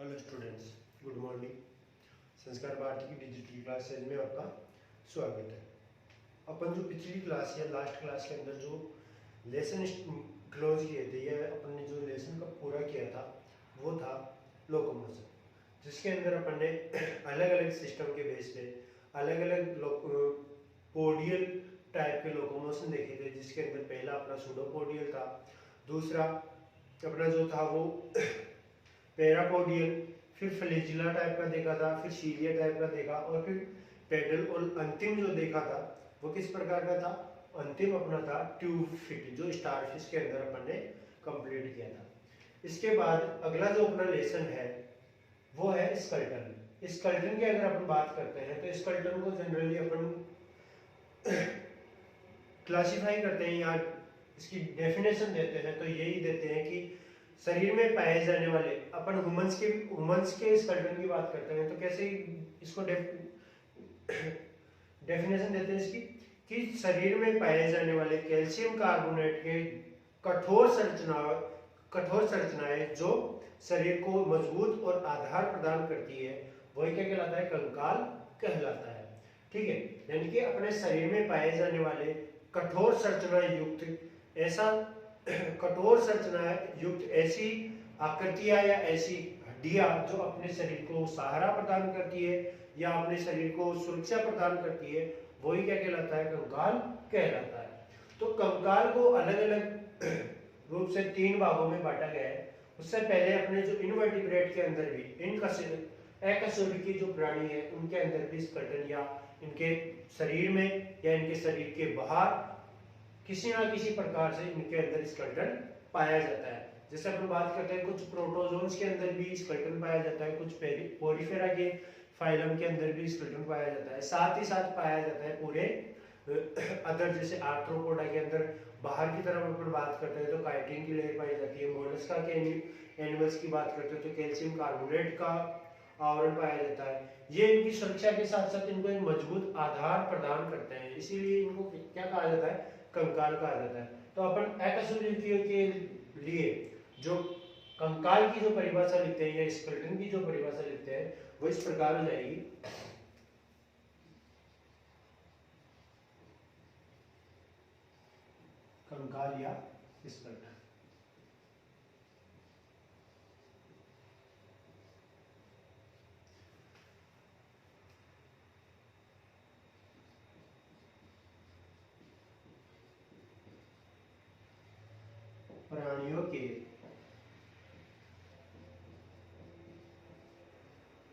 Hello students, good morning. संस्कार भारती की digital classes में आपका स्वागत है। अपन जो पिछली क्लास या लास्ट क्लास के अंदर जो लेसन क्लोज किए थे या अपन ने जो लेसन का पूरा किया था वो था लोकोमोशन, जिसके अंदर अपन ने अलग अलग सिस्टम के बेस पे अलग अलग पोडियल टाइप के लोकोमोशन देखे थे, जिसके अंदर पहला अपना सूडोपोडियल था, दूसरा अपना जो था वो पैरापोडियल, फिर फ्लैजिला टाइप का देखा था, फिर सीलिया टाइप का देखा और फिर पेडल, और अंतिम जो देखा था वो किस प्रकार का था, अंतिम अपना था ट्यूब फिट, जो स्टारफिश के अंदर अपन ने कंप्लीट किया था। इसके बाद अगला जो अपना लेसन है वो है स्कल्टन। स्कल्टन की अगर अपन बात करते हैं तो स्कल्टन को जनरली अपन क्लासिफाई करते हैं या इसकी डेफिनेशन देते हैं तो यही देते हैं कि शरीर में पाए जाने वाले, अपन ह्यूमंस के स्कल्टन की बात करते हैं तो कैसे इसको डेफिनेशन देते हैं इसकी, कि शरीर में पाए जाने वाले कैल्शियम कार्बोनेट के कठोर संरचनाएं जो शरीर को मजबूत और आधार प्रदान करती है वही क्या कहलाता है, कंकाल कहलाता है। ठीक है, यानी कि अपने शरीर में पाए जाने वाले कठोर संरचना युक्त ऐसी आकृतियां या ऐसी हड्डियां जो अपने शरीर को सहारा प्रदान करती है या अपने शरीर को सुरक्षा प्रदान करती है वही क्या कहलाता है, कंकाल कहलाता है। तो कंकाल को अलग अलग रूप से 3 भागों में बांटा गया है। उससे पहले अपने जो इनवर्टिब्रेट के अंदर भी एकशरीकी जो प्राणी है उनके अंदर भी स्कल्टन या इनके शरीर में या इनके शरीर के बाहर किसी ना किसी प्रकार से इनके अंदर स्कल्टन पाया जाता है। जैसे अपन बात करते हैं कुछ प्रोटोजोन्स के अंदर भी स्कल्टन पाया जाता है, कुछ पोरिफेरा के फाइलम के अंदर भी स्कल्टन पाया जाता है, साथ ही साथ पाया जाता है पूरे अदर जैसे आर्थ्रोपोडा के अंदर। बाहर की तरफ अपन बात करते हैं तो काइटिन की लेयर पाई जाती है, मोलस्का के एनिमल्स की बात करते हैं तो कैल्शियम कार्बोनेट का आवरण पाया जाता है। ये इनकी सुरक्षा के साथ साथ इनको एक मजबूत आधार प्रदान करते हैं, इसीलिए इनको क्या कहा जाता है, कंकाल कहा जाता है। तो अपन एकशरीकियों के लिए जो कंकाल की जो परिभाषा लिखते हैं या स्केलेटन की जो परिभाषा लिखते हैं वो इस प्रकार हो जाएगी। कंकाल या स्केलेटन, प्राणियों के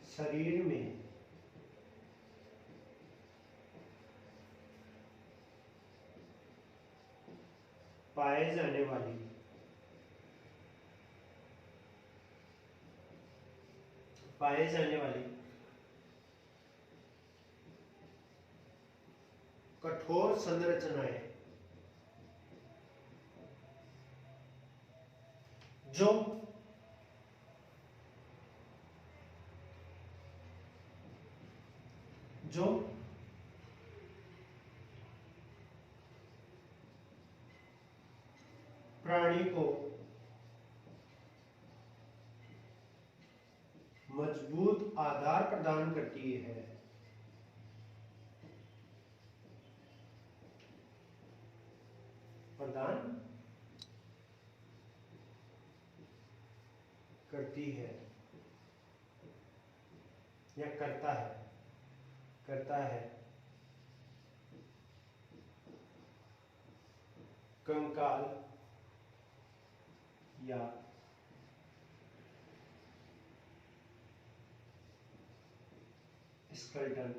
शरीर में पाए जाने वाली कठोर संरचनाएं जो प्राणी को मजबूत आधार प्रदान करती है, या करता है कंकाल या स्केलेटन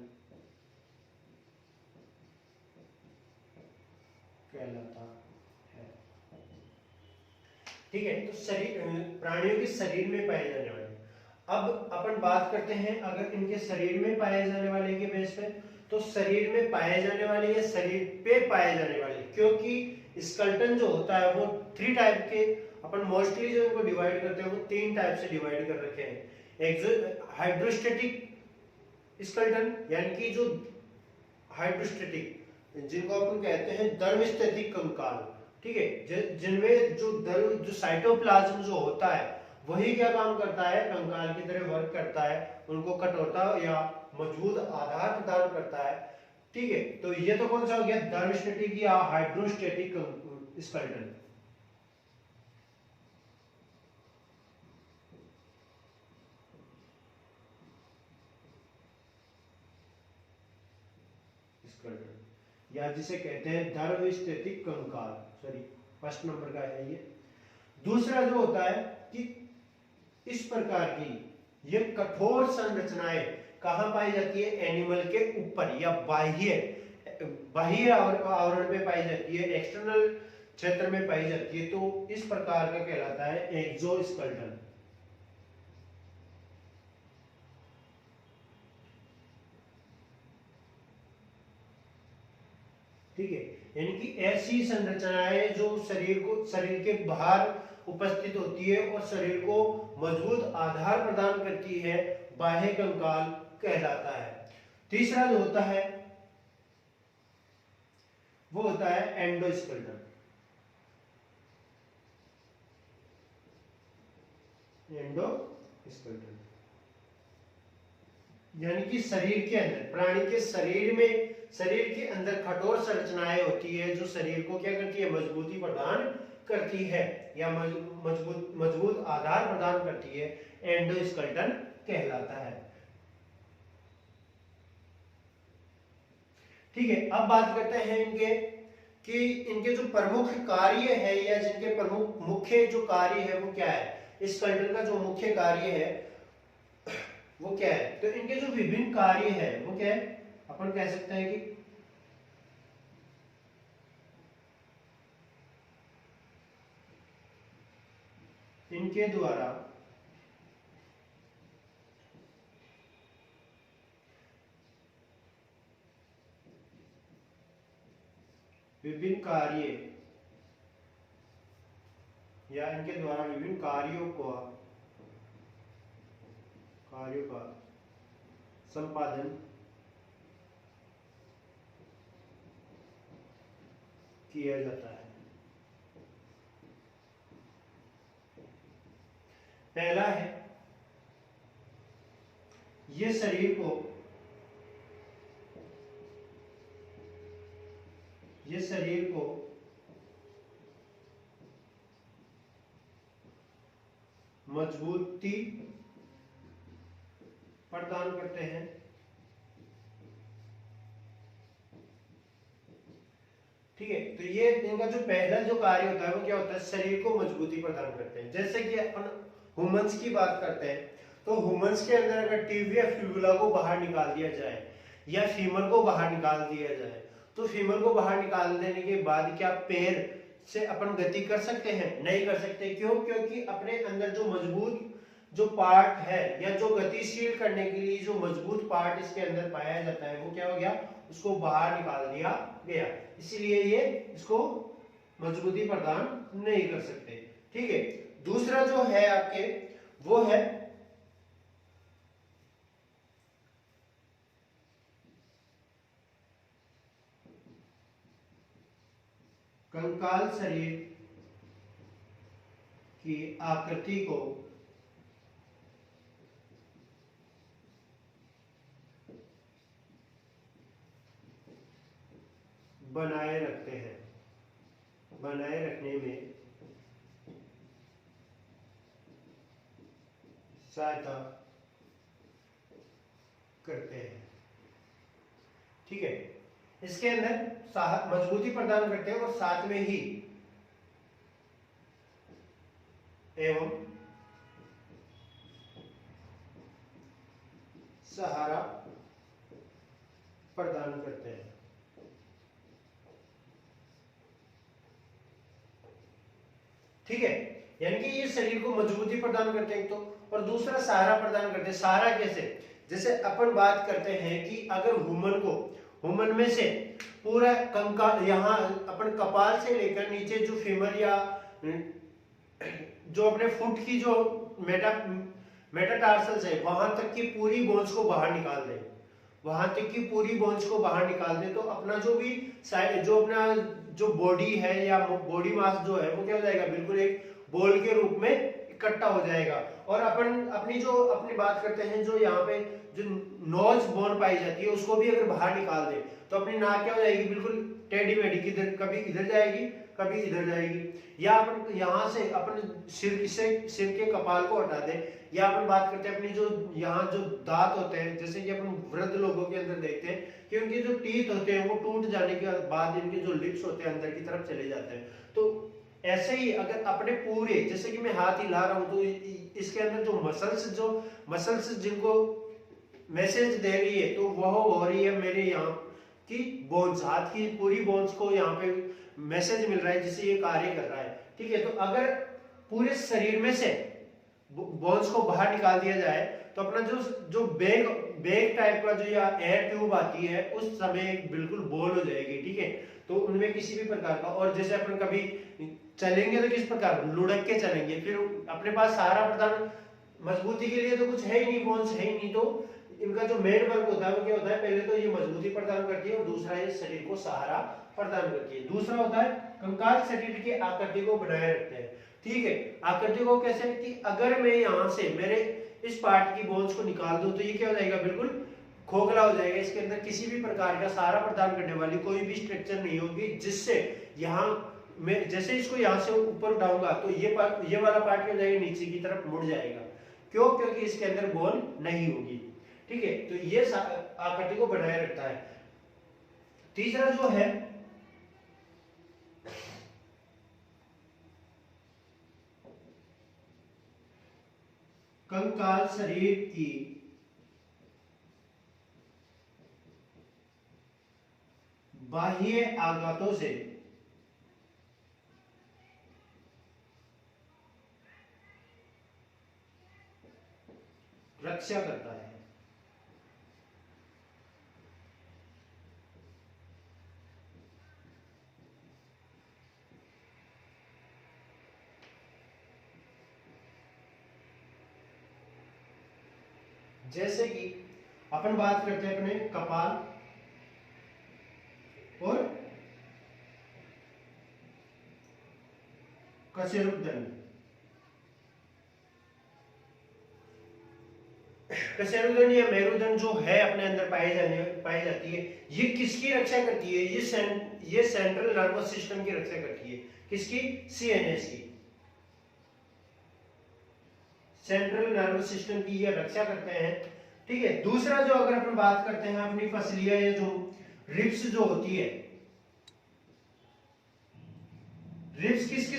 कहलाता है। ठीक है, तो प्राणियों के शरीर में पाए जाने वाले, अब अपन बात करते हैं अगर इनके शरीर में पाए जाने वाले के बेस पे, तो शरीर में पाए जाने वाले या शरीर पे पाए जाने वाले, क्योंकि स्केलेटन जो होता है वो 3 टाइप के अपन मोस्टली जो इनको डिवाइड करते हैं वो 3 टाइप से डिवाइड कर रखे हैं। एक हाइड्रोस्टेटिक स्केलेटन, यानी कि जो हाइड्रोस्टेटिक, जिनको अपन कहते हैं दर्मस्थितिक कंकाल। ठीक है, जिनमें जो साइटोप्लाज्म जो होता है वही क्या काम करता है, कंकाल की तरह वर्क करता है, उनको कठोरता या मजबूत आधार प्रदान करता है। ठीक है, तो ये तो कौन सा हो गया, दर्वस्टेटिक या हाइड्रोस्टेटिक स्केलेटन। या जिसे कहते हैं दर्वस्टेटिक कंकाल, सॉरी फर्स्ट नंबर का है ये। दूसरा जो होता है कि इस प्रकार की ये कठोर संरचनाएं कहां पाई जाती है, एनिमल के ऊपर या बाह्य आवरण में पाई जाती है, एक्सटर्नल क्षेत्र में पाई जाती है, तो इस प्रकार का कहलाता है एक्सोस्केलेटन। ठीक है, यानी कि ऐसी संरचनाएं जो शरीर के बाहर उपस्थित होती है और शरीर को मजबूत आधार प्रदान करती है, बाह्य कंकाल कहलाता है। तीसरा जो होता है वो होता है एंडोस्केलेटन। एंडोस्केलेटन यानी कि शरीर के अंदर, प्राणी के शरीर में, शरीर के अंदर कठोर संरचनाएं होती है जो शरीर को क्या करती है, मजबूती प्रदान करती है या मजबूत आधार प्रदान करती है, एंडोस्केलेटन कहलाता है। ठीक है, अब बात करते हैं इनके कि इनके जो प्रमुख कार्य है या जिनके प्रमुख मुख्य जो कार्य है वो क्या है, इस स्केलेटन का जो मुख्य कार्य है वो क्या है। तो इनके जो विभिन्न कार्य है वो क्या है, अपन कह सकते हैं कि इनके द्वारा विभिन्न कार्य या इनके द्वारा विभिन्न कार्यों का संपादन किया जाता है। पहला है, ये शरीर को मजबूती प्रदान करते हैं। ठीक है, तो ये इनका जो पहला जो कार्य होता है वो क्या होता है, शरीर को मजबूती प्रदान करते हैं। जैसे कि अपन ह्यूमंस की बात करते हैं, तो ह्यूमंस के अंदर अगर टिबिया फिबुला को बाहर निकाल दिया जाए या फीमर को बाहर निकाल दिया जाए, तो फीमर को बाहर निकाल देने के बाद क्या पैर से अपन गति कर सकते हैं? नहीं कर सकते। क्यों? क्योंकि अपने अंदर जो मजबूत जो पार्ट है या जो गतिशील करने के लिए जो मजबूत पार्ट इसके अंदर पाया जाता है वो क्या हो गया, उसको बाहर निकाल दिया गया, इसीलिए ये इसको मजबूती प्रदान नहीं कर सकते। ठीक है, दूसरा जो है आपके वो है कंकाल शरीर की आकृति को बनाए रखते हैं, बनाए रखने में सहायता करते हैं। ठीक है, इसके अंदर मजबूती प्रदान करते हैं और साथ में ही एवं सहारा प्रदान करते हैं। ठीक है, यानी कि ये शरीर को मजबूती प्रदान करते हैं तो, और दूसरा सहारा प्रदान करते हैं। सहारा कैसे? जैसे अपन बात करते हैं कि अगर ह्यूमन में से पूरा कंकाल यहाँ अपन कपाल से लेकर नीचे जो फीमर या जो अपने फुट की जो मेटाटार्सल्स है वहां तक की पूरी बोन्स को बाहर निकाल दे, वहां तक की पूरी बोन्स को बाहर निकाल दे, तो अपना जो भी जो अपना जो बॉडी है या बॉडी मास जो है वो क्या हो जाएगा, बिल्कुल एक बॉल के रूप में इकट्ठा हो जाएगा। और अपन अपनी बात करते हैं, जो यहाँ पे जो नोज बोन पाई जाती है उसको भी अगर बाहर निकाल दे तो अपनी नाक क्या हो जाएगी, बिल्कुल टेढ़ी मेढ़ी, किधर कभी इधर जाएगी कभी इधर जाएगी। या अपन यहाँ से अपन सिर के कपाल को हटा दे, या अपन बात करते हैं अपनी जो यहाँ जो दांत होते हैं, जैसे कि अपन वृद्ध लोगों के अंदर देखते हैं कि उनके जो टीथ होते हैं वो टूट जाने के बाद इनके जो लिप्स होते हैं अंदर की तरफ चले जाते हैं। तो ऐसे ही अगर अपने पूरे, जैसे कि मैं हाथ हिला रहा हूँ तो इसके अंदर जो मसल्स जिनको मैसेज दे रही है तो वह हो रही है मेरे यहाँ की बोन्स, हाथ की पूरी बोन्स को यहाँ पे मैसेज मिल रहा है जिससे ये कार्य कर रहा है। ठीक है, तो अगर पूरे शरीर में से बोन्स को बाहर निकाल दिया जाए तो अपना जो बैग टाइप का जो या एयर ट्यूब आती है उस समय बिल्कुल बोल हो जाएगी। ठीक है, तो उनमें किसी भी प्रकार का, और जैसे अपन कभी चलेंगे तो किस प्रकार लुढ़क के चलेंगे, फिर अपने पास सहारा प्रदान मजबूती के लिए तो कुछ है ही नहीं, बोन्स है ही नहीं, तो इनका जो मेन वर्क होता है वो क्या होता है, पहले तो ये मजबूती प्रदान करती है और दूसरा ये शरीर को सहारा प्रदान करती है। दूसरा होता है कंकाल शरीर की आकृति को बनाए रखते हैं। ठीक है, आकृति को कैसे, कि अगर मैं यहाँ से मेरे इस पार्ट की बोन्स को निकाल दूं तो ये क्या हो जाएगा, बिल्कुल खोखला हो जाएगा। इसके अंदर किसी भी प्रकार का सहारा प्रदान करने वाली कोई भी स्ट्रक्चर नहीं होगी, जिससे यहाँ मैं जैसे इसको यहाँ से ऊपर उठाऊंगा तो ये वाला पार्ट क्या हो जाएगा, नीचे की तरफ मुड़ जाएगा। क्यों, क्योंकि इसके अंदर बोन नहीं होगी। ठीक है, तो ये आकृति को बनाए रखता है। तीसरा जो है कंकाल शरीर की बाह्य आघातों से रक्षा करता है। जैसे कि अपन बात करते हैं अपने कपाल और कशेरुकदंड। कशेरुकदंड या मेरुदंड जो है अपने अंदर पाई जाती है, ये किसकी रक्षा करती है, ये सेंट्रल नर्वस सिस्टम की रक्षा करती है। किसकी, सीएनएस की, सेंट्रल नर्वस सिस्टम की ये रक्षा करते हैं। ठीक है, दूसरा जो अगर अपन बात करते हैं अपनी फसलियां, ये जो रिब्स जो होती है, रिब्स किस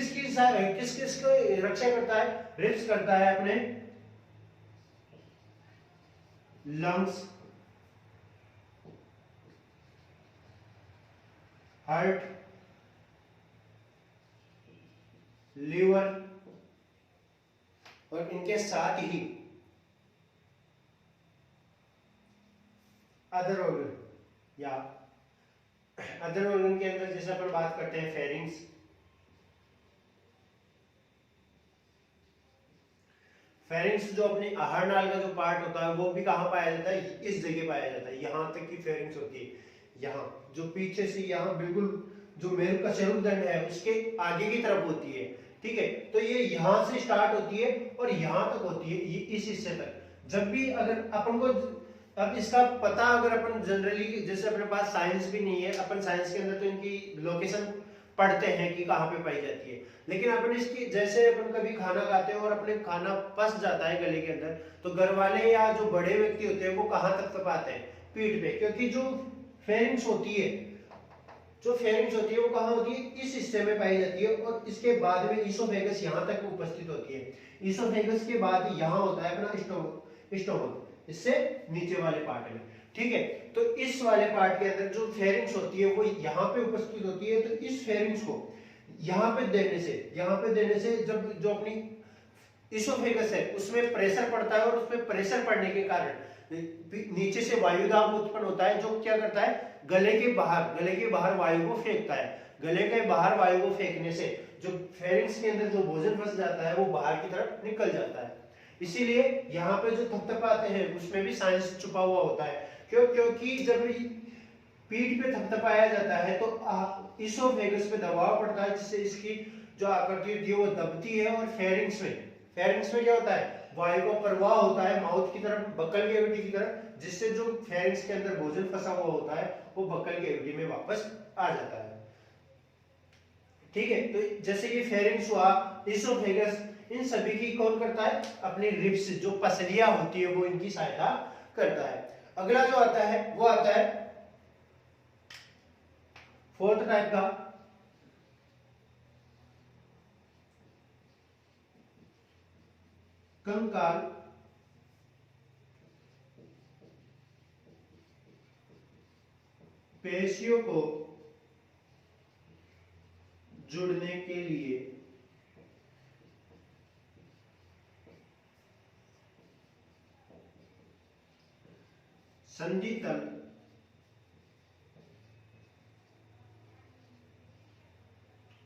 किस को रक्षा करता है, रिब्स करता है अपने लंग्स, हार्ट, लीवर और इनके साथ ही अदर ऑर्गन, या अदर ऑर्गन के अंदर जैसे अपन बात करते हैं फेरिंग्स, फेरिंग्स जो अपनी आहार नाल का जो पार्ट होता है वो भी कहाँ पाया जाता है, इस जगह पाया जाता है। यहाँ तक की फेरिंग्स होती है, यहाँ जो पीछे से यहाँ बिल्कुल जो मेरु कशेरुकदंड है उसके आगे की तरफ होती है। ठीक है, तो ये यहाँ से स्टार्ट होती है और यहाँ तक होती है, ये इस हिस्से तक। जब भी अगर अपन को अब इसका पता, अगर अपन जनरली जैसे अपने पास साइंस भी नहीं है, अपन साइंस के अंदर तो इनकी लोकेशन पढ़ते हैं कि कहाँ पे पाई जाती है, लेकिन अपन इसकी जैसे अपन कभी खाना खाते हैं और अपने खाना पस जाता है गले के अंदर, तो घर वाले या जो बड़े व्यक्ति होते हैं वो कहाँ तक तपाते हैं, पीठ पे, क्योंकि जो फेरिंग्स होती है वो कहाँ होती है, इस हिस्से में पाई जाती है। और इसके बाद में ईसोफेगस यहाँ तक उपस्थित होती है। ईसोफेगस के बाद यहाँ होता है अपना स्टोमक, इससे नीचे वाले पार्ट में। ठीक है, तो इस वाले पार्ट के अंदर जो फेरिंग्स होती है वो यहाँ पे उपस्थित होती है। तो इस फेरिंग्स को यहाँ पे देने से जब जो अपनी ईसोफेगस है उसमें प्रेशर पड़ता है, और उसमें प्रेशर पड़ने के कारण नीचे से वायु दाब उत्पन्न होता है, जो क्या करता है, गले के बाहर वायु को फेंकता है। गले के बाहर वायु को फेंकने से जो फेरिंग्स के अंदर जो भोजन फंस जाता है वो बाहर की तरफ निकल जाता है। इसीलिए यहाँ पे जो थपथपाते हैं उसमें भी साइंस छुपा हुआ होता है। क्योंकि जब पीठ पे थपथपाया जाता है तो ईसोफेगस पे दबाव पड़ता है, जिससे इसकी जो आकृति होती है वो दबती है और फेरिंग्स में फेरिंग्स में क्या होता है, वायु का प्रवाह होता है माउथ की तरफ, बक्कल कैविटी की तरफ, जिससे जो फेरिंग्स के अंदर भोजन फंसा हुआ होता है वो बक्कल कैविटी में वापस आ जाता है। ठीक है, तो जैसे कि फेरिंग्स हुआ, इसोफेगस, इन सभी की कौन करता है, अपनी रिब्स जो पसलियां होती है वो इनकी सहायता करता है। अगला जो आता है वो आता है फोर्थ टाइप का, कंकाल पेशियों को जुड़ने के लिए संधि तल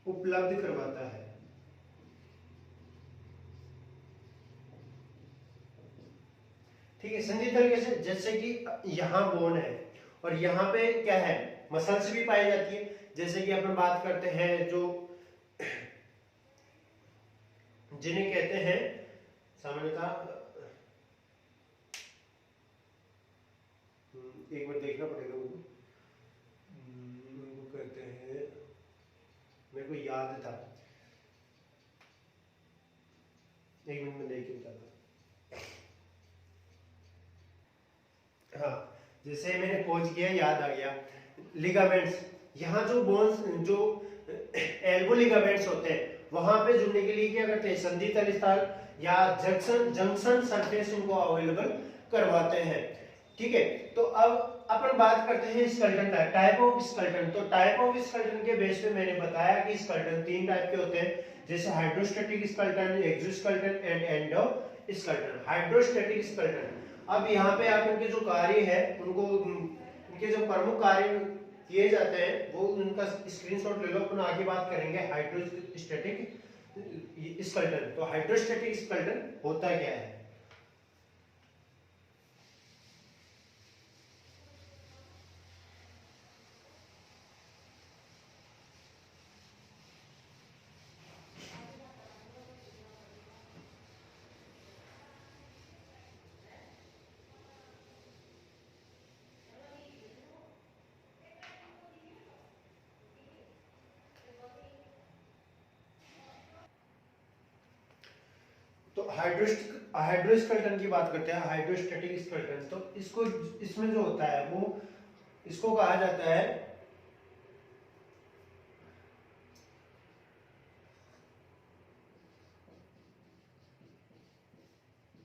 उपलब्ध करवाता है। ठीक है, संधि तल कैसे, जैसे कि यहाँ बोन है और यहाँ पे क्या है, मसल्स भी पाई जाती है। जैसे कि अपन बात करते हैं जो जिन्हें कहते हैं सामान्यतः, एक बार देखना पड़ेगा मुझे, उनको कहते हैं, मेरे को याद था, एक मिनट में देख के बताता। हाँ, जैसे मैंने खोज किया, याद आ गया, लिगामेंट्स, यहाँ जो बोन्स, जो एल्बो लिगामेंट्स होते हैं वहां पे जुड़ने के लिए क्या करते हैं, संधि तल स्थल या जंक्शन सरफेस उनको अवेलेबल करवाते हैं। ठीक है, तो अब अपन बात करते हैं स्केलेटन टाइप ऑफ स्केलेटन। तो टाइप ऑफ स्केलेटन के बेस पे मैंने बताया कि स्केलेटन 3 टाइप के होते हैं, जैसे hydrostatic skeleton, exoskeleton and endoskeleton. Hydrostatic skeleton, अब यहाँ पे आप इनके जो कार्य है उनको, इनके जो प्रमुख कार्य किए जाते हैं वो उनका स्क्रीनशॉट ले लो, अपन आगे बात करेंगे हाइड्रोस्टैटिक स्केलेटन। तो हाइड्रोस्टैटिक स्केलेटन होता क्या है। तो हाइड्रोस्केलेटन की बात करते हैं, हाइड्रोस्टैटिक स्केलेटन। तो इसको, इसमें जो होता है वो, इसको कहा जाता है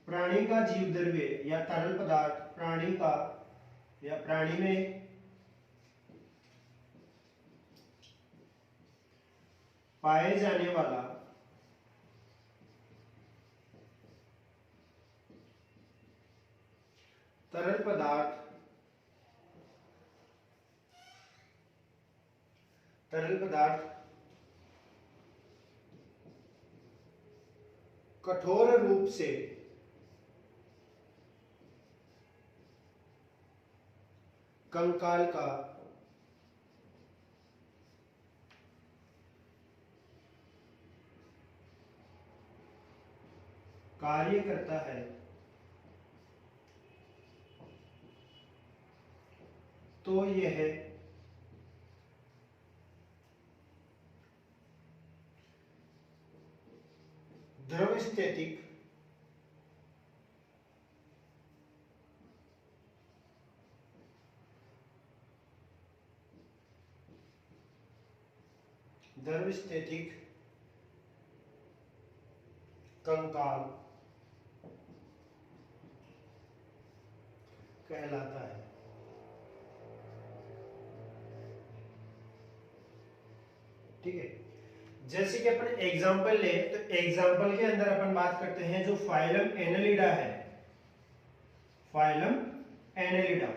प्राणी का जीव द्रव्य या तरल पदार्थ, प्राणी का या प्राणी में पाए जाने वाला तरल पदार्थ, तरल पदार्थ कठोर रूप से कंकाल का कार्य करता है, तो यह द्रवस्थैतिक द्रवस्थैतिक कंकाल कहलाता है। ठीक है, जैसे कि अपन एग्जांपल ले, तो एग्जांपल के अंदर अपन बात करते हैं जो फाइलम एनेलिडा है, फाइलम एनेलिडा।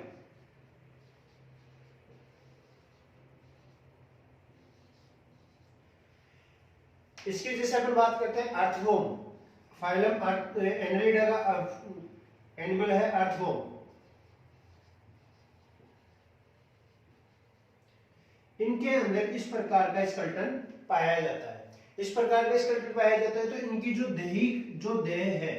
इसके जैसे अपन बात करते हैं अर्थवॉर्म, फाइलम एनेलिडा का एनिमल है अर्थवॉर्म। इनके अंदर इस प्रकार का स्केलेटन पाया जाता है। इस प्रकार का स्केलेटन पाया जाता है। तो इनकी जो देह है,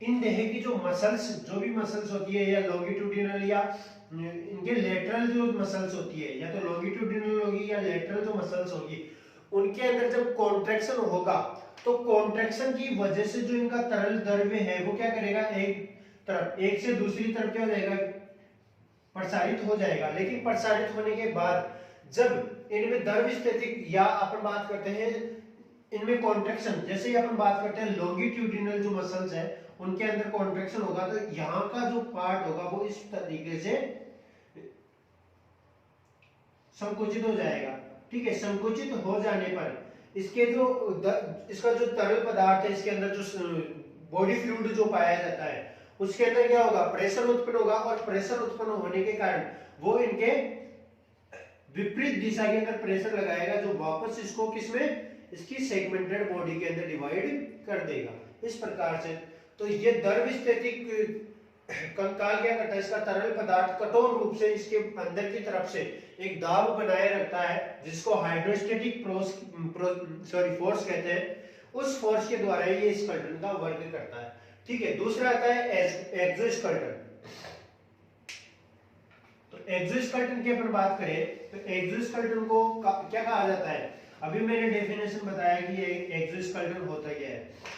इन देह की जो मसल्स, जो भी मसल्स होती है, या लॉन्गिट्यूडिनल या इनके लेटरल जो मसल्स होती है, या तो लॉन्गिट्यूडिनल होगी या लेटरल जो मसल्स होगी, उनके अंदर जब कॉन्ट्रैक्शन होगा तो कॉन्ट्रैक्शन की वजह से जो इनका तरल द्रव्य है वो क्या करेगा, एक से दूसरी तरफ क्या हो जाएगा, प्रसारित हो जाएगा। लेकिन प्रसारित होने के बाद जब इनमें द्रव स्थितिक, या अपन बात करते हैं इनमें कॉन्ट्रैक्शन, जैसे ही अपन बात करते हैं लॉन्गिट्यूडिनल जो मसल्स है उनके अंदर कॉन्ट्रैक्शन होगा, तो यहाँ का जो पार्ट होगा वो इस तरीके से संकुचित हो जाएगा। ठीक है, संकुचित हो जाने पर इसका जो तरल पदार्थ है, इसके अंदर जो बॉडी फ्लूइड जो पाया जाता है, उसके अंदर क्या होगा, प्रेशर उत्पन्न होगा, और प्रेशर उत्पन्न होने के कारण वो इनके विपरीत दिशा के अंदर प्रेशर लगाएगा, जो वापस इसको किसमें, इसकी सेगमेंटेड बॉडी के अंदर डिवाइड कर देगा इस प्रकार से। तो ये द्रव स्थितिक कंकाल क्या करता है, इसका तरल पदार्थ कठोर रूप से इसके अंदर की तरफ से एक दाब बनाए रखता है, जिसको हाइड्रोस्टेटिक फोर्स कहते हैं। उस फोर्स के द्वारा ये स्केलेटन का वर्क करता है। ठीक है, दूसरा आता है एक्सोस्केलेटन। तो एक्सोस्केलेटन की अपन बात करें तो एक्सोस्केलेटन को क्या कहा जाता है, अभी मैंने डेफिनेशन बताया कि एक्सोस्केलेटन होता क्या है।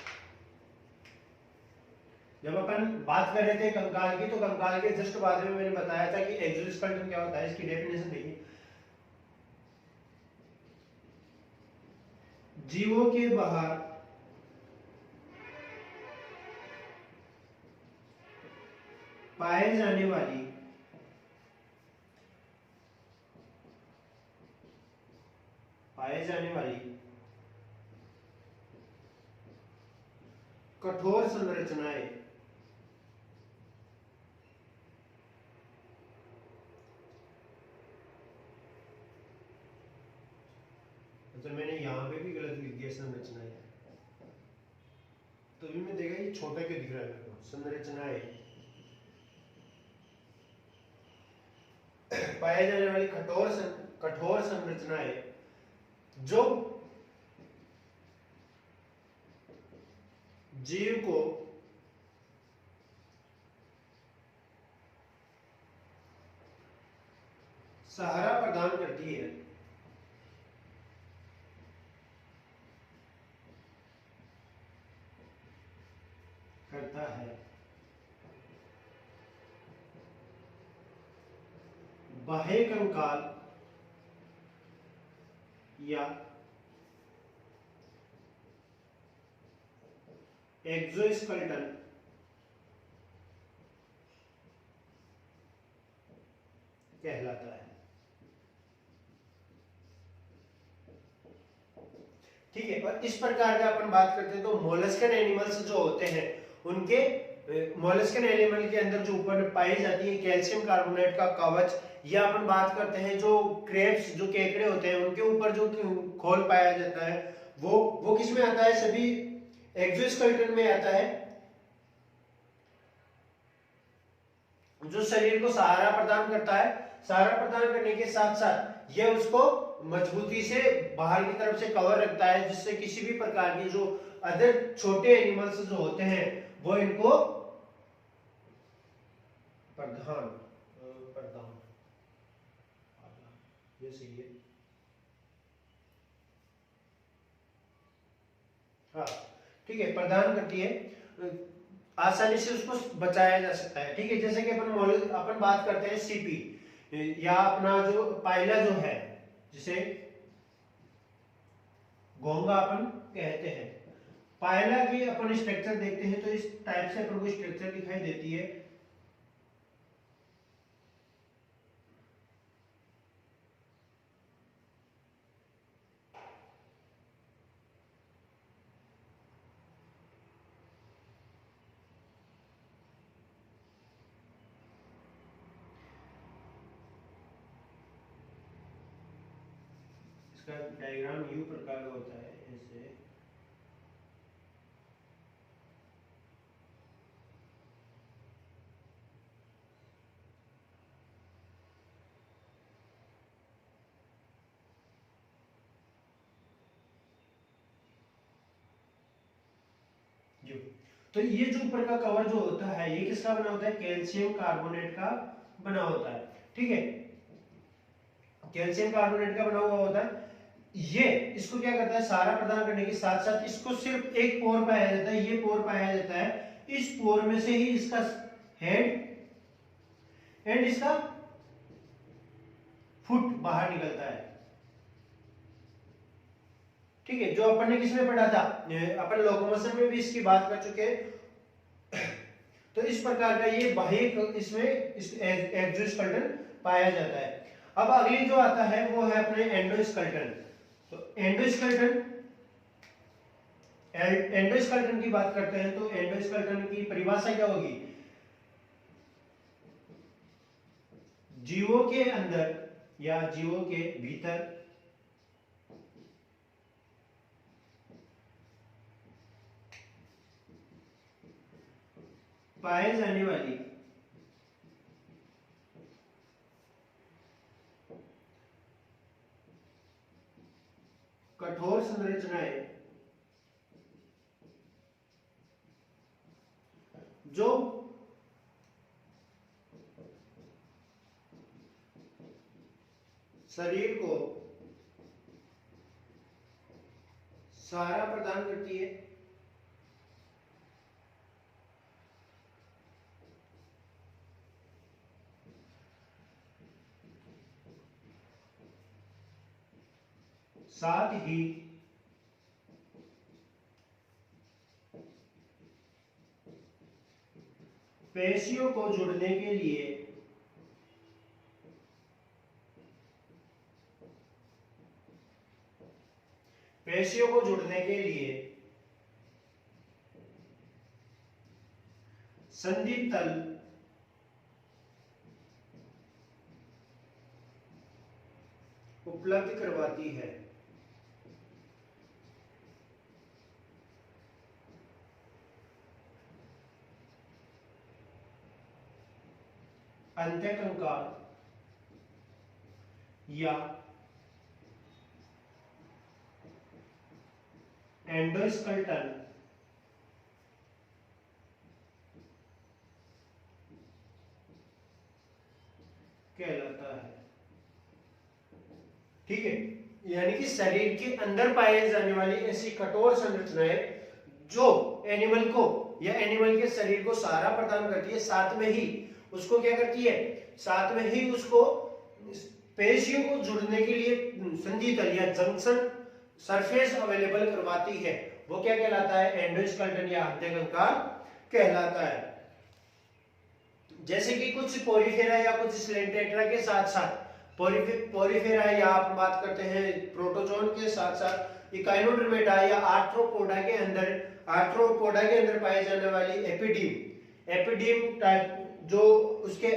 जब अपन बात कर रहे थे कंकाल की, तो कंकाल के जस्ट बाद में मैंने बताया था कि एक्सोस्केलेटन क्या होता है, इसकी डेफिनेशन देखिए। जीवों के बाहर पाए जाने वाली कठोर संरचनाएं तो मैंने यहाँ पे भी गलत लिख दिया संरचनाएं, तो भी मैं देखा ये छोटा क्यों दिख रहा है मेरे को, संरचनाएं पाए जाने वाली कठोर संरचनाएं जो जीव को सहारा प्रदान करती है, करता है। बाह्य कंकाल या एक्सोस्केलेटन कहलाता है। ठीक है, और इस प्रकार का अपन बात करते हैं तो मोलस्कन एनिमल्स जो होते हैं उनके मोलस्कन एनिमल के अंदर जो ऊपर पाई जाती है कैल्शियम कार्बोनेट का कवच, या अपन बात करते हैं जो क्रेब्स, जो केकड़े होते हैं उनके ऊपर जो खोल पाया जाता है, वो किस में आता है, सभी एक्सोस्केलेटन में आता है, जो शरीर को सहारा प्रदान करता है। सहारा प्रदान करने के साथ साथ यह उसको मजबूती से बाहर की तरफ से कवर रखता है, जिससे किसी भी प्रकार के जो अदर छोटे एनिमल्स जो होते हैं वो इनको प्रदान प्रदान ये सही है, हाँ ठीक है, प्रदान करती है, आसानी से उसको बचाया जा सकता है। ठीक है, जैसे कि अपन बात करते हैं सीपी, या अपना जो पाइला जो है, जिसे घोंगा अपन कहते हैं, पाइला की अपन स्ट्रक्चर देखते हैं तो इस टाइप से अपन को स्ट्रक्चर दिखाई देती है। इसका डायग्राम यू प्रकार का होता है, ऐसे तो ये जो ऊपर का कवर जो होता है ये किसका बना होता है, कैल्शियम कार्बोनेट का बना होता है। ठीक है, कैल्शियम कार्बोनेट का बना हुआ होता है। ये इसको क्या करता है, सहारा प्रदान करने के साथ साथ इसको सिर्फ एक पोर पाया जाता है, ये पोर पाया जाता है। इस पोर में से ही इसका हेड एंड इसका फुट बाहर निकलता है। ठीक है, जो अपन ने किसमें पढ़ा था, अपन लोकोमोशन में भी इसकी बात कर चुके हैं। तो इस प्रकार का ये बाह्य इसमें एक्सोस्केलेटन पाया जाता है। अब अगली जो आता है वो है अपने एंडोस्केलेटन। तो एंडोस्केलेटन की बात करते हैं तो एंडोस्केलेटन की परिभाषा क्या होगी, जीवों के अंदर या जीवों के भीतर पाए जाने वाली कठोर संरचनाएं जो शरीर को सहारा प्रदान करती है, साथ ही पेशियों को जुड़ने के लिए संधि तल उपलब्ध करवाती है। अंत्यकंकाल या एंडोस्केलेटन कहलाता है। ठीक है, यानी कि शरीर के अंदर पाए जाने वाली ऐसी कठोर संरचनाएं जो एनिमल को या एनिमल के शरीर को सहारा प्रदान करती है, साथ में ही उसको क्या करती है, साथ में ही उसको पेशियों को जुड़ने के लिए संधि तल या जंक्शन सरफेस अवेलेबल करवाती है, वो क्या कहलाता है, एंडोस्केलेटन या अंत्यकंकाल कहलाता है। जैसे कि कुछ पोरिफेरा या कुछ स्लेंटेट्रा के साथ साथ पोरिफेरा या आप बात करते हैं प्रोटोजोन के साथ साथ इकाइनोडर्मेटा या आर्थ्रोपोडा के अंदर पाए जाने वाली एपिडीम टाइप, जो उसके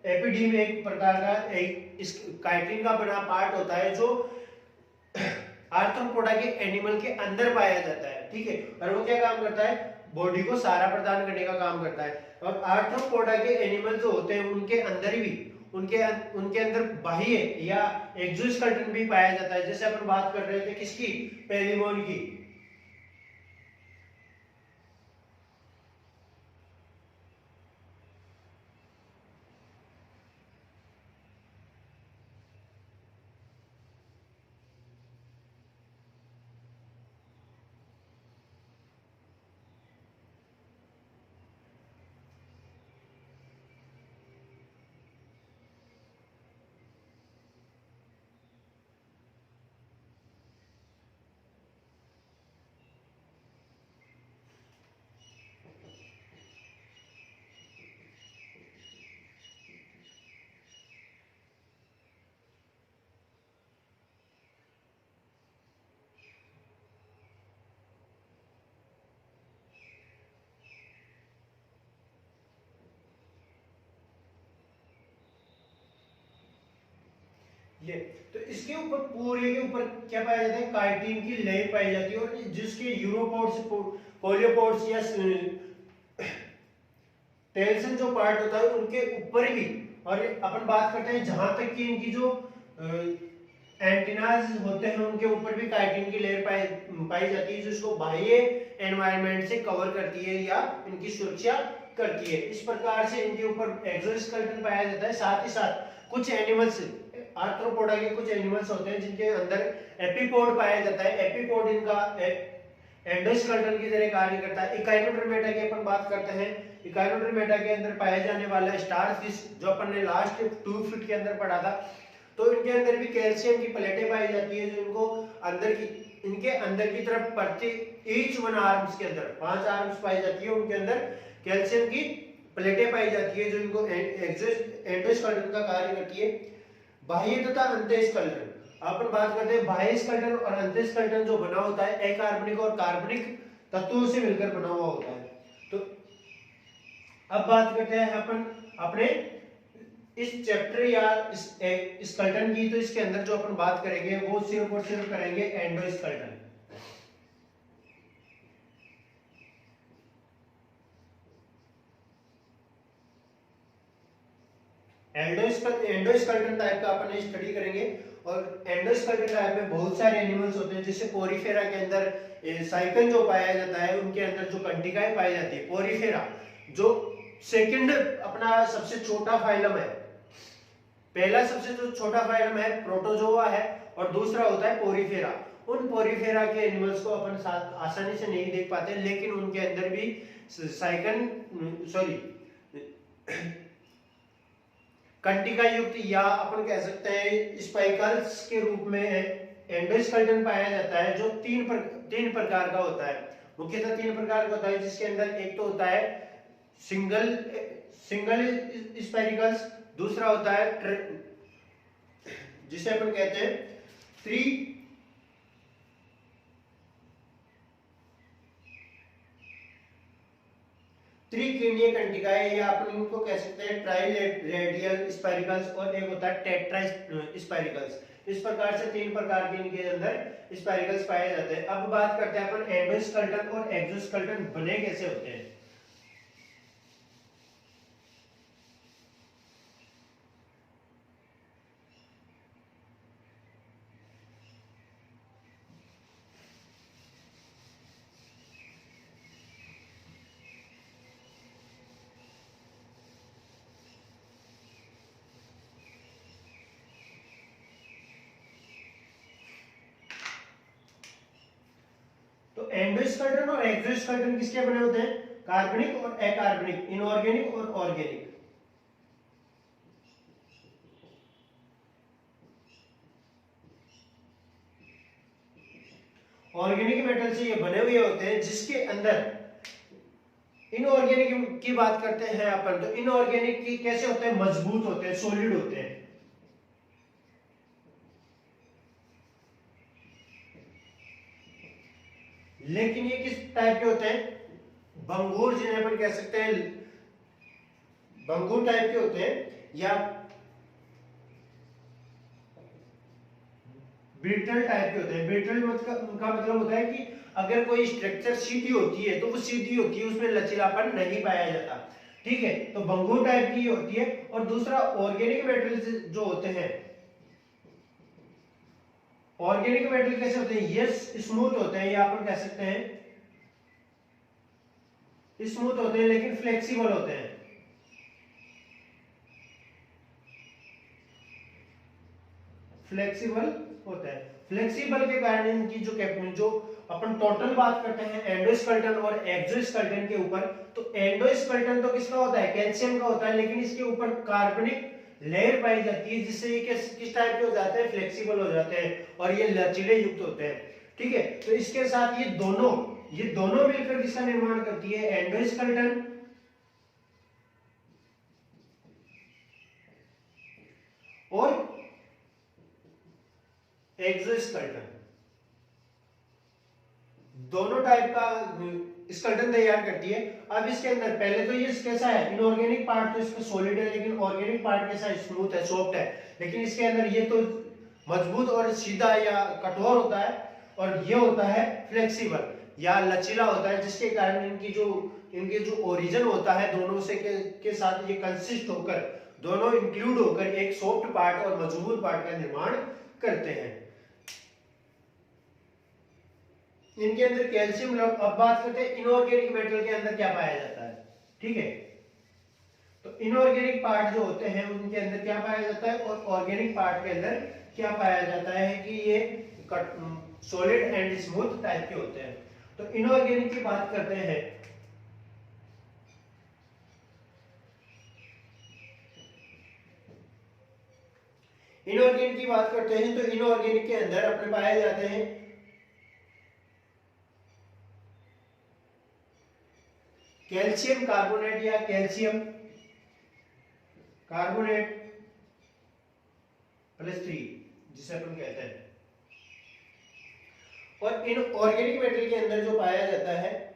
एपिडीम एक प्रकार का एक इस काइटिन का बना पार्ट होता है जो आर्थ्रोपोडा के एनिमल के अंदर पाया जाता है। ठीक है, और वो क्या काम करता है, बॉडी को सहारा प्रदान करने का काम करता है। और आर्थ्रोपोडा के एनिमल जो होते हैं उनके अंदर भी उनके अंदर बाह्य या एक्सोस्केलेटन भी पाया जाता है। जैसे अपन बात कर रहे थे किसकी, पेलिमोन की। ये तो इसके ऊपर पूरे के ऊपर क्या पाया जाता है, काइटिन की लेयर पाई जाती है, और जिसके यूरोपोड्स कोलियोपोड्स या टेल्सन जो पार्ट होता है उनके ऊपर भी। और अपन बात करते हैं जहां तक कि इनकी जो एंटीनाज होते हैं उनके ऊपर भी काइटिन की लेयर पाई जाती है, जो इसको बाह्य एनवायरनमेंट से कवर करती है या इनकी सुरक्षा करती है। इस प्रकार से इनके ऊपर एक्सोस्केलेटन पाया जाता है। साथ ही साथ कुछ एनिमल्स, आर्थ्रोपोडा के कुछ एनिमल्स होते हैं जिनके अंदर एपिपोड पाया जाता है। एपिपोड इनका एंडोस्केलेटन की तरह कार्य करता है। इकाइनोडर्मेटा की अपन बात करते हैं। इकाइनोडर्मेटा के अंदर पाया जाने वाला स्टारफिश, जो अपन ने लास्ट 2 फीट के अंदर पढ़ा था, तो इनके अंदर भी कैल्शियम की प्लेटें पाई जाती है, जो इनको इनके अंदर की तरफ प्रति ईच 1 आर्म्स के अंदर 5 आर्म्स पाई जाती है, उनके अंदर कैल्शियम की प्लेटें पाई जाती है, जो इनको एंडोस्केलेटन का कार्य करती है। बाह्य तथा अंतःस्केलेटन, अपन बात करते हैं बाह्य स्केलेटन और अंतःस्केलेटन जो बना होता है अकार्बनिक और कार्बनिक तत्वों से मिलकर बना हुआ होता है। तो अब बात करते हैं अपन अपने इस चैप्टर या इस स्केलेटन की। तो इसके अंदर जो अपन बात करेंगे वो सिर्फ और सिर्फ करेंगे एंडोस्केलेटन। एंडोस्केलेटन टाइप का अपन स्टडी करेंगे। और एंडोस्केलेटन टाइप में बहुत सारे एनिमल्स होते हैं, जैसे पोरीफेरा के अंदर साइकन जो पाया जाता है, उनके अंदर जो कंटिकाएं पाई जाती है। पोरीफेरा जो सेकंड अपना सबसे छोटा फाइलम है, पहला सबसे जो छोटा फाइलम है प्रोटोजोआ है, और दूसरा होता है पोरीफेरा। उन पोरीफेरा के एनिमल्स को अपन आसानी से नहीं देख पाते, लेकिन उनके अंदर भी कंटिका युक्त या अपन कह सकते हैं स्पाइकल्स के रूप में एंडोस्केलेटन पाया जाता है, जो तीन प्रकार का होता है। मुख्यतः 3 प्रकार का होता है, जिसके अंदर एक तो होता है सिंगल स्पाइकल्स, दूसरा होता है जिसे अपन कहते हैं त्रिकोणीय कंटिकाएं, या अपन इनको कह सकते हैं ट्राइरेडियल स्पाइरल्स, और एक होता है टेट्रा स्पाइरल्स। इस प्रकार से 3 प्रकार के इनके अंदर स्पाइरल्स पाए जाते हैं। अब बात करते हैं अपन एंडोस्केलेटन और एक्सोस्केलेटन बने कैसे होते हैं। एंडोस्केलेटन और एक्सोस्केलेटन किसके बने होते हैं? कार्बनिक और अकार्बनिक, इनऑर्गेनिक और ऑर्गेनिक। ऑर्गेनिक मेटल से ये बने हुए होते हैं, जिसके अंदर इनऑर्गेनिक की बात करते हैं अपन, तो इनऑर्गेनिक की कैसे होते हैं? मजबूत होते हैं, सॉलिड होते हैं। लेकिन ये किस टाइप के होते हैं? भंगुर, जिन्हें अपन कह सकते हैं भंगुर टाइप के होते हैं, या ब्रिटल टाइप के होते हैं। ब्रिटल का मतलब होता है कि अगर कोई स्ट्रक्चर सीधी होती है तो वो सीधी होती है, उसमें लचीलापन नहीं पाया जाता। ठीक है, तो भंगुर टाइप की होती है। और दूसरा ऑर्गेनिक मेटल जो होते हैं, ऑर्गेनिक मेटल कैसे होते हैं? ये स्मूथ होते हैं, या अपन कह सकते हैं स्मूथ होते हैं, लेकिन फ्लेक्सिबल होते हैं। फ्लेक्सिबल होता है। फ्लेक्सिबल के कारण इनकी जो अपन टोटल बात करते हैं एंडोस्केलेटन और एक्सोस्केलेटन के ऊपर, तो एंडोस्केलेटन तो किसका होता है? कैल्शियम का होता है, लेकिन इसके ऊपर कार्बनिक लेयर पाई जाती है, जिससे ये किस टाइप के हो जाते हैं? फ्लेक्सिबल हो जाते हैं और ये लचीले युक्त होते हैं। ठीक है, तो इसके साथ ये दोनों मिलकर किसका निर्माण करती है? एंडोस्केलेटन और एक्सोस्केलेटन, दोनों टाइप का स्केलेटन तैयार करती है। अब इसके अंदर पहले तो ये कैसा है? इनऑर्गेनिक पार्ट तो इसका सॉलिड है, लेकिन ऑर्गेनिक पार्ट कैसा है? स्मूथ है, सॉफ्ट है। लेकिन इसके अंदर ये तो मजबूत और सीधा या कठोर होता है, और ये होता है फ्लेक्सिबल या लचीला होता है, जिसके कारण इनके जो ओरिजिन होता है दोनों से के साथ ये कंसिस्ट होकर, दोनों इंक्लूड होकर एक सॉफ्ट पार्ट और मजबूत पार्ट का निर्माण करते हैं। इनके अंदर कैल्शियम। अब बात करते हैं इनऑर्गेनिक मेटल के अंदर क्या पाया जाता है। ठीक है, तो इनऑर्गेनिक पार्ट जो होते हैं उनके अंदर क्या पाया जाता है और ऑर्गेनिक पार्ट के अंदर क्या पाया जाता है कि ये सॉलिड एंड स्मूथ टाइप के होते हैं। तो इनऑर्गेनिक की बात करते हैं, इनऑर्गेनिक की बात करते हैं तो इनऑर्गेनिक के अंदर अपने पाए जाते हैं कैल्शियम कार्बोनेट या कैल्शियम कार्बोनेट +3 जिसे अपन कहते हैं। और इन ऑर्गेनिक मेटल के अंदर जो पाया जाता है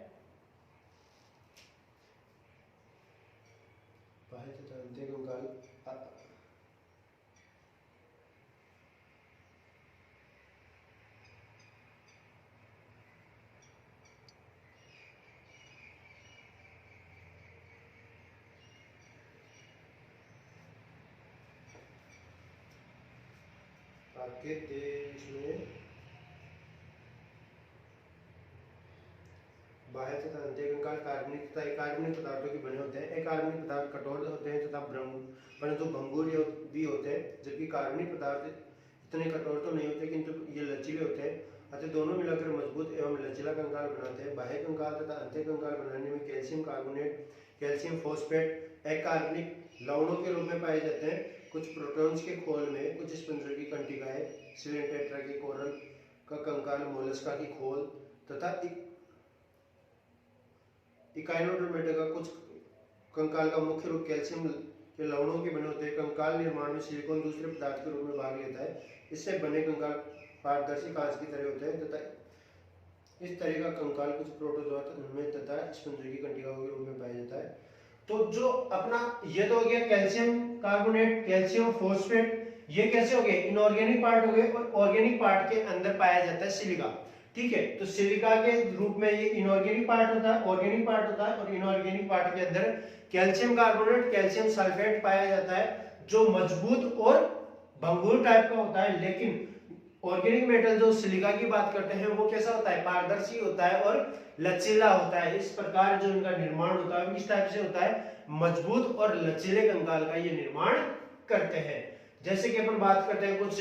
आपके देश में बाह्य तथा अंत्य कंकाल कार्बनिक तथा अकार्बनिक पदार्थों के बने होते हैं। अकार्बनिक पदार्थ कठोर होते हैं तथा परंतु भंगुर भी होते हैं, जबकि कार्बनिक पदार्थ इतने कठोर तो नहीं होते किंतु ये लचीले होते हैं। अतः दोनों मिलाकर मजबूत एवं लचीला कंकाल बनाते हैं। बाह्य कंकाल तथा अंत्य कंकाल बनाने में कैल्शियम कार्बोनेट, कैल्शियम फॉस्फेट अकार्बनिक लवणों के रूप में पाए जाते हैं। कुछ प्रोटॉन्स के खोल में कुछ स्पंजों की कंटिकाएं, सिलेंट टेट्रा के कोरल का कंकाल, मोलस्का की खोल तथा इकाइनोडर्मेटा का कुछ कंकाल का मुख्य रूप कैल्शियम के लवणों के बने होते हैं। कंकाल निर्माण में सिलिकॉन दूसरे पदार्थ के रूप में भाग लेता है। इससे बने कंकाल पारदर्शी कांच की तरह होते हैं तथा इस तरह का कंकाल कुछ प्रोटोजोआ में तथा स्पंजों की कंटिकाओं के रूप में पाया जाता है। तो जो अपना ये तो हो गया कैल्शियम कार्बोनेट, कैल्शियम फॉस्फेट, ये कैसे हो गए इनऑर्गेनिक पार्ट हो गए। और ऑर्गेनिक पार्ट के अंदर पाया जाता है सिलिका। ठीक है, तो सिलिका के रूप में ये इनऑर्गेनिक पार्ट होता है, ऑर्गेनिक पार्ट होता है। और इनऑर्गेनिक पार्ट के अंदर कैल्शियम कार्बोनेट, कैल्शियम सल्फेट पाया जाता है जो मजबूत और भंगुर टाइप का होता है। लेकिन ऑर्गेनिक मेटल जो सिलिका की बात करते हैं वो कैसा होता है, पारदर्शी होता है और लचीला होता है। इस प्रकार जो इनका निर्माण होता है इस टाइप से होता है, मजबूत और लचीले कंकाल का ये निर्माण करते हैं। जैसे कि अपन बात करते हैं कुछ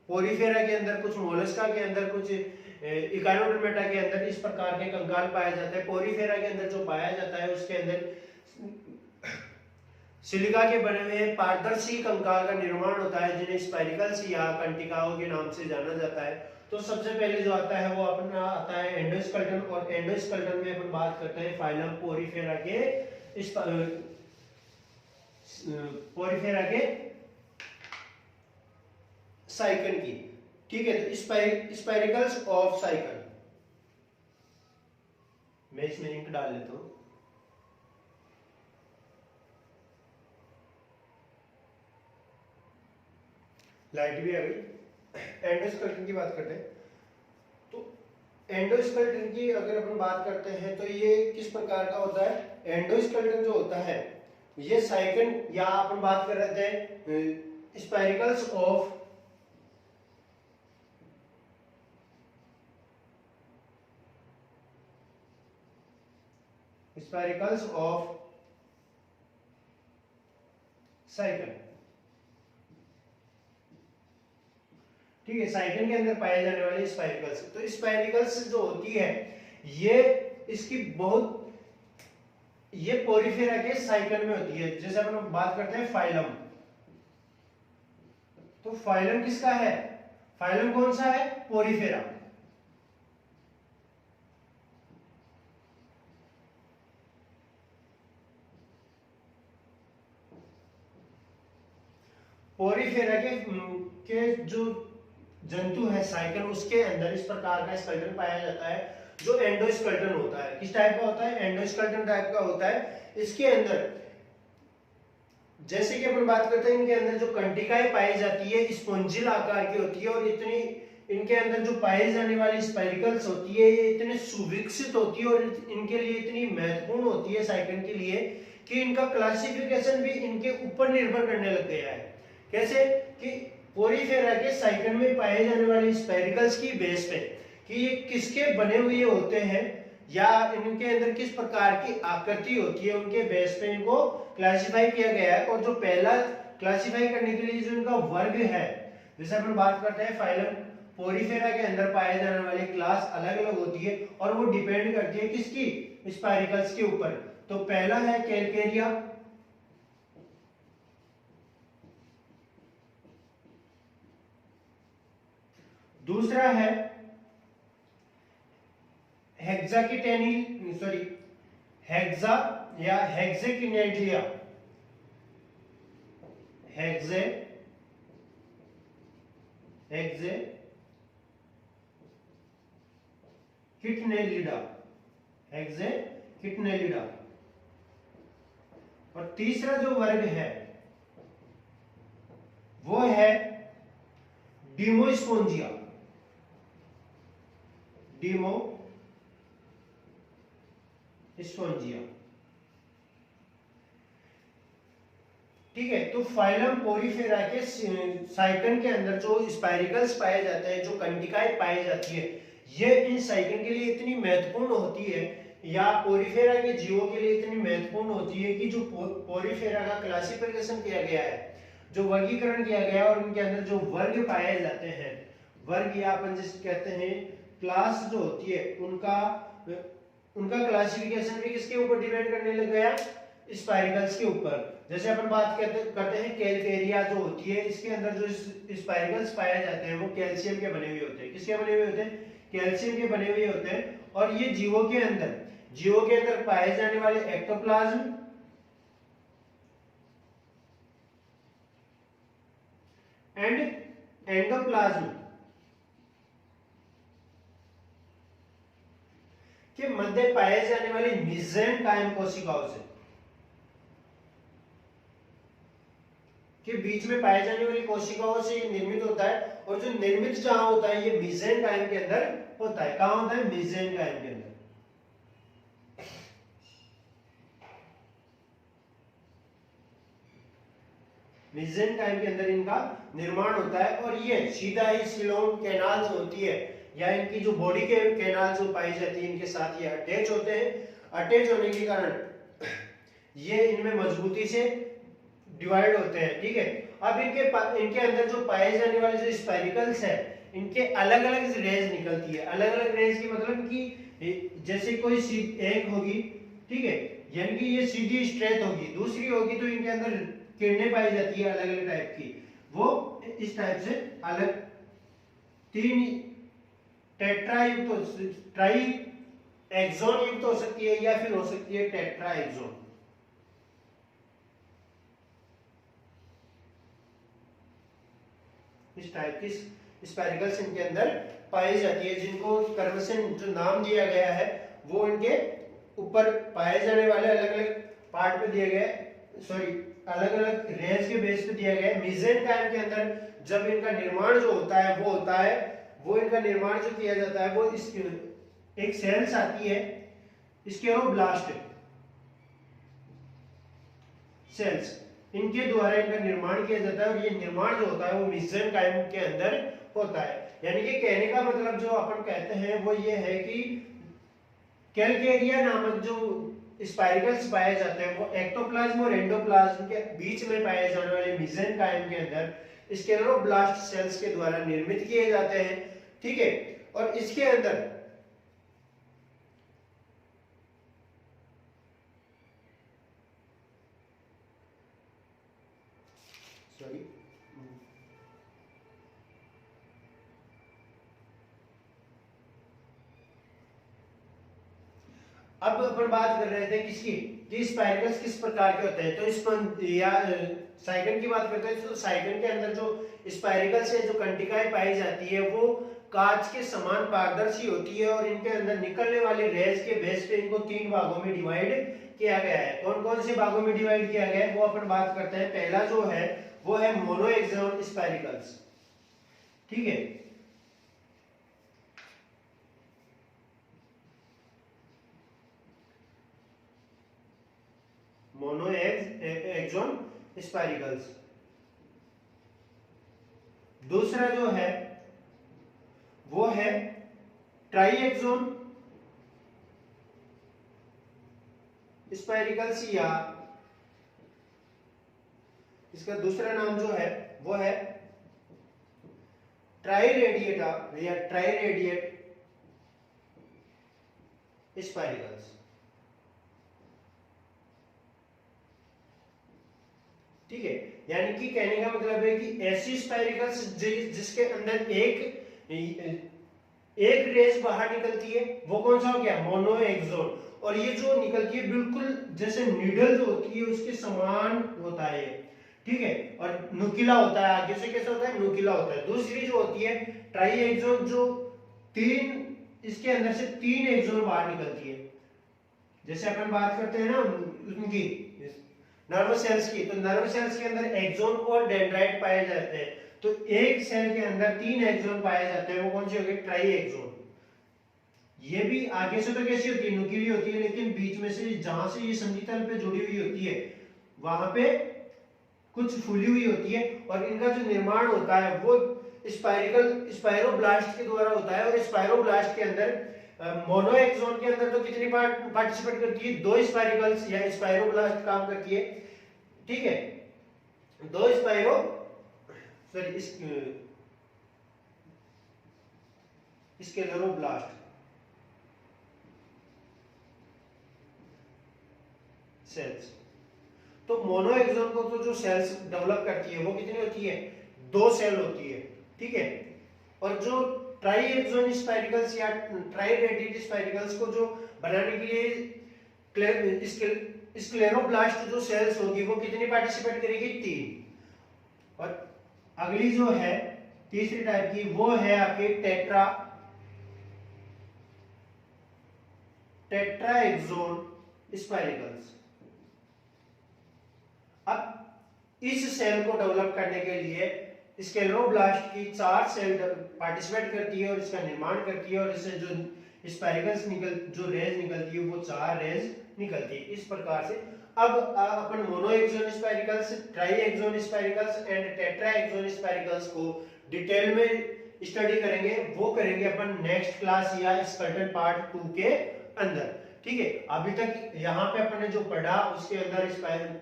पोरीफेरा के अंदर, कुछ मोलस्का के अंदर, कुछ इकाइनोडर्मेटा के अंदर इस प्रकार के कंकाल पाए जाते हैं। पोरीफेरा के अंदर जो पाया जाता है उसके अंदर सिलिका के बने हुए पारदर्शी कंकाल का निर्माण होता है जिन्हें स्पाइरिकल्स या कंटिकाओं के नाम से जाना जाता है। तो सबसे पहले जो आता है वो अपना आता है एंडोस्केलेटन। और एंडोस्केलेटन में अपन बात करते हैं फाइलम पोरीफेरा के साइकन की। ठीक है, तो स्पाइरिकल्स ऑफ साइकन, मैं इसमें इंक डाल लेता हूं। लाइट भी आ गई। एंडोस्केलेटन की बात करते हैं तो एंडोस्केलेटन की अगर अपन बात करते हैं तो ये किस प्रकार का होता है। एंडोस्केलेटन जो होता है ये साइकन या अपन बात कर रहे थे स्पाइरिकल्स ऑफ साइकन। ठीक है, साइकन के अंदर पाए जाने वाले स्पाइरिकल्स। तो स्पाइरिकल्स जो होती है ये इसकी बहुत ये पोरीफेरा के साइकन में होती है। जैसे अपन बात करते हैं फाइलम, तो फाइलम किसका है, फाइलम कौन सा है, पोरीफेरा। पोरीफेरा के जो जंतु है साइकन, उसके अंदर इस प्रकार का स्केलेटन पाया जाता है जो एंडोस्केलेटन होता है। किस टाइप का होता है, एंडोस्केलेटन टाइप का होता है। इसके अंदर जैसे कि अपन बात करते हैं इनके अंदर जो कंटिकाएं पाई जाती है स्पॉन्जिल आकार की होती है और इतनी इनके अंदर जो पाई जाने वाली स्पाइरिकल्स होती है ये इतने सुविकसित होती है और इनके लिए इतनी महत्वपूर्ण होती है साइकन के लिए कि इनका क्लासिफिकेशन भी इनके ऊपर निर्भर करने लग गया है। कैसे कि पोरीफेरा के साइकन में पाए जाने वाले स्पेरिकल्स की बेस पे कि ये किसके बने हुए होते हैं या इनके अंदर किस प्रकार की आकृति होती है, उनके बेस पे इनको क्लासिफाई किया गया है। और जो पहला क्लासिफाई करने के लिए जो इनका वर्ग है, जैसे अपन बात करते हैं फाइलम पोरीफेरा के अंदर पाए जाने वाली क्लास अलग अलग होती है और वो डिपेंड करती है किसकी, स्पाइरिकल्स के ऊपर। तो पहला है कैलकेरिया, दूसरा है हेक्सा या हेक्सेकिनेलिया, हेक्सेकिनेलिडा। और तीसरा जो वर्ग है वो है डिमोस्पोंजिया, ठीक है। तो फाइलम पोरीफेरा के साइकन के अंदर जो स्पाइरिकल्स पाए जाते हैं, जो कंटिकाएं पाई जाती है, ये इन साइकन के लिए इतनी महत्वपूर्ण होती है या पोरीफेरा के जीवों के लिए इतनी महत्वपूर्ण होती है कि जो पोरीफेरा का क्लासिफिकेशन किया गया है, जो वर्गीकरण किया गया है और उनके अंदर जो वर्ग पाए जाते हैं, वर्ग या अपन जिसे कहते हैं क्लास जो होती है, उनका क्लासिफिकेशन भी किसके ऊपर डिपेंड करने लग गया, स्पाइरिकल्स के ऊपर। जैसे अपन बात करते हैं कैलकेरिया जो होती है, इसके अंदर जो स्पाइरिकल्स पाए जाते हैं वो कैल्शियम के बने हुए होते हैं। किसके बने हुए होते हैं? कैल्शियम के बने हुए होते हैं। और ये जीवों के अंदर पाए जाने वाले एक्टोप्लाज्म एंड एंडोप्लाज्म के मध्य पाए जाने वाली मेसेंकाइम कोशिकाओं से के बीच में पाए जाने वाली कोशिकाओं से ये निर्मित होता है। और जो निर्मित जहां होता है ये मेसेंकाइम के अंदर होता है। कहां होता है? मेसेंकाइम के अंदर। मेसेंकाइम के अंदर इनका निर्माण होता है। और ये सीधा ही सिलोन कैनाल जो होती है या इनकी जो बॉडी के कैनाल जो पाई जाती है, इनके साथ ये अटैच होते हैं। अटैच होने के कारण ये इनमें मजबूती से डिवाइड होते हैं, ठीक है। अब इनके अंदर जो पाए जाने वाले जो स्पाइरिकल्स है, इनके अलग अलग रेंज निकलती है। अलग अलग रेंज की मतलब कि जैसे कोई एक होगी, ठीक है, यानी कि ये सीधी स्ट्रेट होगी, दूसरी होगी तो इनके अंदर किरणें पाई जाती है अलग अलग टाइप की, वो इस टाइप से अलग तीन टेट्रा युक्त ट्राई एक्सोन युक्त हो सकती है या फिर हो सकती है टेट्रा एक्सोन। इस टाइप की स्पाइरिकल्स इनके अंदर पाई जाती है, जिनको कर्मसेन जो नाम दिया गया है वो इनके ऊपर पाए जाने वाले अलग अलग पार्ट पे दिए गए, अलग अलग रेंज के बेस पे दिया गया है। मेसेंकाइम के अंदर जब इनका निर्माण जो होता है वो इनका निर्माण जो किया जाता है वो इस एक सेल्स आती है, स्क्लेरोब्लास्ट सेल्स, इनके द्वारा इनका निर्माण किया जाता है। और ये निर्माण जो होता है वो मेसेंकाइम के अंदर होता है। यानी कि कहने का मतलब जो अपन कहते हैं वो ये है कि कैलकेरिया नामक जो स्पाइरिकल्स पाए जाते हैं वो एक्टोप्लाज्म और एंडोप्लाज्म के बीच में पाए जाने वाले मेसेंकाइम के अंदर स्क्लेरोब्लास्ट सेल्स के द्वारा निर्मित किए जाते हैं, ठीक है। और इसके अंदर अब अपन बात कर रहे थे किसकी, कि स्पाइरिकल्स किस प्रकार के होते हैं। तो इस या साइकन की बात करते हैं तो साइकन के अंदर जो स्पाइरिकल्स है, जो कंटिकाएं पाई जाती है वो कांच के समान पारदर्शी होती है। और इनके अंदर निकलने वाले रेज के बेस पे इनको 3 भागों में डिवाइड किया गया है। कौन कौन से भागों में डिवाइड किया गया है वो अपन बात करते हैं। पहला जो है वो है मोनोएक्सोन स्पाइरिकल्स, ठीक है। मोनोएक्सोन स्पाइरिकल्स, दूसरा जो है वो है ट्राइएक्सोन स्पाइरिकल्स, या इसका दूसरा नाम जो है वो है ट्राइरेडिएटा या ट्राइरेडिएट स्पाइरिकल्स। ठीक है, यानी कि कहने का मतलब है कि ऐसी स्पाइरिकल्स जिसके अंदर एक रेस बाहर निकलती है, वो कौन सा हो गया, मोनोएक्सोन। और ये जो निकलती है बिल्कुल जैसे नीडल जो होती है उसके समान होता है, ठीक है, और नुकीला होता है, आगे से कैसा होता है, नुकीला होता है। दूसरी जो होती है ट्राइएक्सोन, जो इसके अंदर से 3 एक्सोन बाहर निकलती है। जैसे अपन बात करते हैं ना उनकी नर्व सेल्स की, तो नर्व सेल्स के अंदर एक्सोन और डेंड्राइट पाए जाते हैं, तो एक सेल के अंदर 3 एक्सोन पाए जाते हैं, वो कौन सी होगी, ट्राइएक्सोन। ये भी आगे से तो कैसी होती है, नुकीली होती है, लेकिन बीच में से जहां से ये संधि तल पे जुड़ी हुई होती है वहां पे कुछ फूली हुई होती है, और इनका जो निर्माण होता है वो स्पाइरोब्लास्ट के द्वारा होता है। और स्पाइरोब्लास्ट के अंदर मोनोएक्सोन के अंदर तो कितनी पार्टिसिपेट करती है, 2 स्पाइरिकल्स या स्पाइरोब्लास्ट काम करती है, ठीक है, 2 स्क्लेरोब्लास्ट सेल्स। तो मोनोएक्सोन को तो जो सेल्स डेवलप करती है वो कितनी होती है, 2 सेल होती है, ठीक है। और जो ट्राइएक्सोन स्पाइरिकल्स या ट्राइरेडिएट स्पाइरिकल्स को जो बनाने के लिए स्क्लेरोब्लास्ट जो सेल्स होगी वो कितनी पार्टिसिपेट करेगी, 3। और अगली जो है तीसरी टाइप की वो है आपके टेट्राएक्सोन स्पाइरिकल्स। अब इस सेल को डेवलप करने के लिए स्क्लेरोब्लास्ट की 4 सेल पार्टिसिपेट करती है और इसका निर्माण करती है, और इससे जो स्पाइरिकल्स जो रेज निकलती है वो 4 रेज निकलती है। इस प्रकार से अब अपन मोनोएक्सोन स्पाइरिकल्स, ट्राइएक्सोन स्पाइरिकल्स एंड टेट्राएक्सोन स्पाइरिकल्स को डिटेल में स्टडी करेंगे, वो करेंगे अपन नेक्स्ट क्लास या स्केलेटन पार्ट 2 के अंदर, ठीक है। अभी तक यहाँ पे अपन ने जो पढ़ा उसके अंदर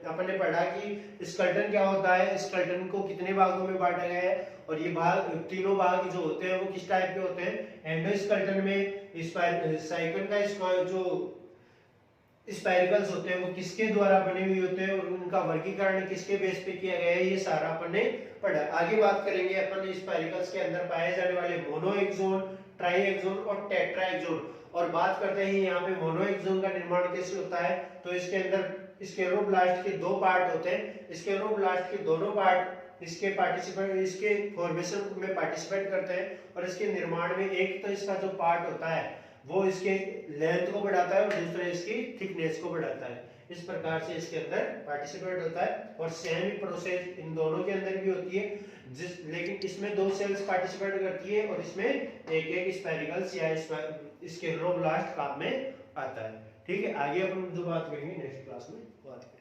अपन ने पढ़ा कि स्केलेटन क्या होता है, स्केलेटन को कितने भागों में बांटा गया है, और ये भाग तीनों भाग जो होते हैं वो किस टाइप के होते हैं। एंडोस्केलेटन में साइकिल का जो स्पाइरिकल्स होते हैं वो किसके द्वारा बने हुए होते हैं, और उनका वर्गीकरण किसके बेस पे किया गया है, ये सारा अपन ने पढ़ा। आगे बात करेंगे अपन स्पाइरिकल्स के अंदर पाए जाने वाले मोनोएक्सोन, ट्राइएक्सोन और टेट्राएक्सोन, और बात करते हैं यहाँ पे मोनोएक्सोन का निर्माण कैसे होता है। तो इसके अंदर स्क्लेरोब्लास्ट के 2 पार्ट होते हैं, स्क्लेरोब्लास्ट के दोनों पार्ट इसके फॉर्मेशन में पार्टिसिपेट करते हैं, और इसके निर्माण में एक तो इसका जो पार्ट होता है वो इसके लेंथ को बढ़ाता है और दूसरा इसकी थिकनेस को बढ़ाता है। इस प्रकार से इसके अंदर पार्टिसिपेट होता है, और सेम प्रोसेस इन दोनों के अंदर भी होती है, लेकिन इसमें 2 सेल्स पार्टिसिपेट करती है और इसमें एक स्पाइरिकल्स या स्क्लेरोब्लास्ट काम में आता है, ठीक है। आगे अपन जो बात करेंगे नेक्स्ट क्लास में बात करेंगे।